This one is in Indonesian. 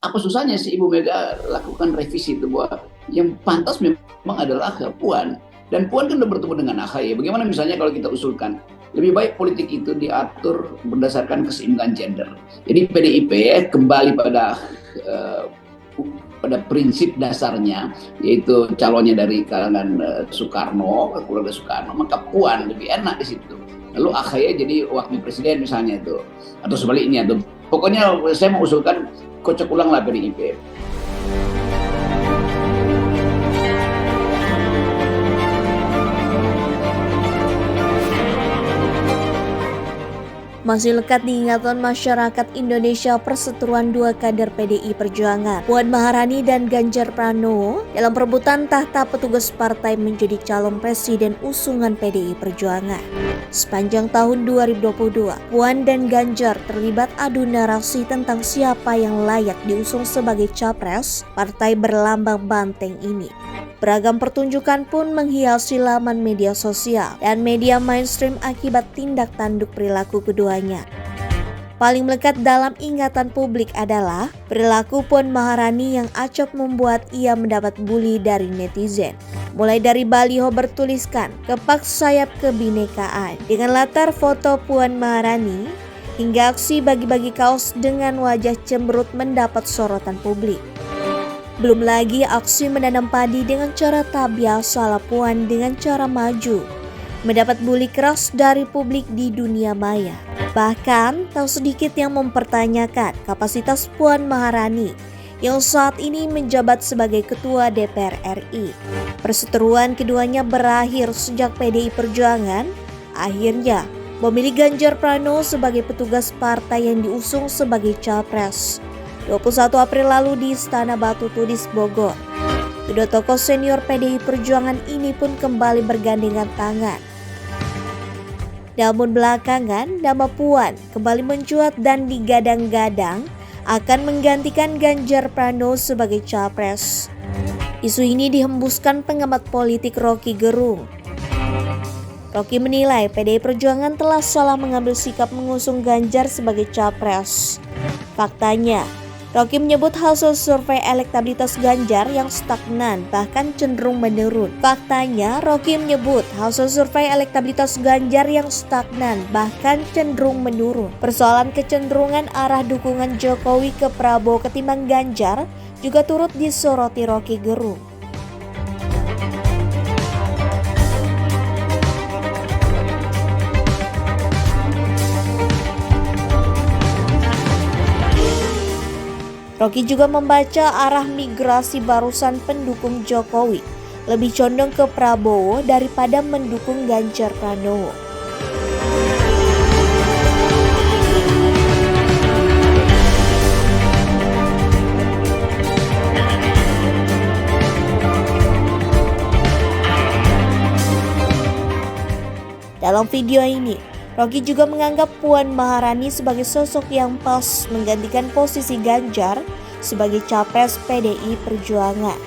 apa susahnya sih Ibu Mega lakukan revisi itu, bahwa yang pantas memang adalah Puan. Dan Puan kan udah bertemu dengan AHY. Bagaimana misalnya kalau kita usulkan, lebih baik politik itu diatur berdasarkan keseimbangan gender. Jadi PDIP kembali uh, pada prinsip dasarnya, yaitu calonnya dari kalangan Soekarno, keluarga Soekarno, maka Puan lebih enak di situ. Lalu AHY jadi wakil presiden misalnya itu, atau sebaliknya tuh. Pokoknya saya mau usulkan kocok ulang lah PDIP. Masih lekat diingatan masyarakat Indonesia perseteruan dua kader PDI Perjuangan, Puan Maharani dan Ganjar Pranowo, dalam perebutan tahta petugas partai menjadi calon presiden usungan PDI Perjuangan. Sepanjang tahun 2022, Puan dan Ganjar terlibat adu narasi tentang siapa yang layak diusung sebagai capres partai berlambang banteng ini. Beragam pertunjukan pun menghiasi laman media sosial dan media mainstream akibat tindak tanduk perilaku keduanya. Paling melekat dalam ingatan publik adalah perilaku Puan Maharani yang acap membuat ia mendapat bully dari netizen. Mulai dari baliho bertuliskan "Kepak Sayap Kebinekaan" dengan latar foto Puan Maharani, hingga aksi bagi-bagi kaos dengan wajah cemberut mendapat sorotan publik. Belum lagi aksi menanam padi dengan cara tak biasa ala Puan dengan cara maju, mendapat bully keras dari publik di dunia maya. Bahkan tak sedikit yang mempertanyakan kapasitas Puan Maharani yang saat ini menjabat sebagai Ketua DPR RI. Perseteruan keduanya berakhir sejak PDI Perjuangan akhirnya memilih Ganjar Pranowo sebagai petugas partai yang diusung sebagai capres 21 April lalu di Istana Batu Tulis, Bogor. Kedua tokoh senior PDI Perjuangan ini pun kembali bergandengan tangan. Namun belakangan, nama Puan kembali mencuat dan digadang-gadang akan menggantikan Ganjar Pranowo sebagai capres. Isu ini dihembuskan pengamat politik Rocky Gerung. Rocky menilai PDI Perjuangan telah salah mengambil sikap mengusung Ganjar sebagai capres. Faktanya, Rocky menyebut hasil survei elektabilitas Ganjar yang stagnan bahkan cenderung menurun. Faktanya, Rocky menyebut hasil survei elektabilitas Ganjar yang stagnan bahkan cenderung menurun. Persoalan kecenderungan arah dukungan Jokowi ke Prabowo ketimbang Ganjar juga turut disoroti Rocky Gerung. Rocky juga membaca arah migrasi barisan pendukung Jokowi lebih condong ke Prabowo daripada mendukung Ganjar Pranowo. Dalam video ini, Rocky juga menganggap Puan Maharani sebagai sosok yang pas menggantikan posisi Ganjar sebagai capres PDI Perjuangan.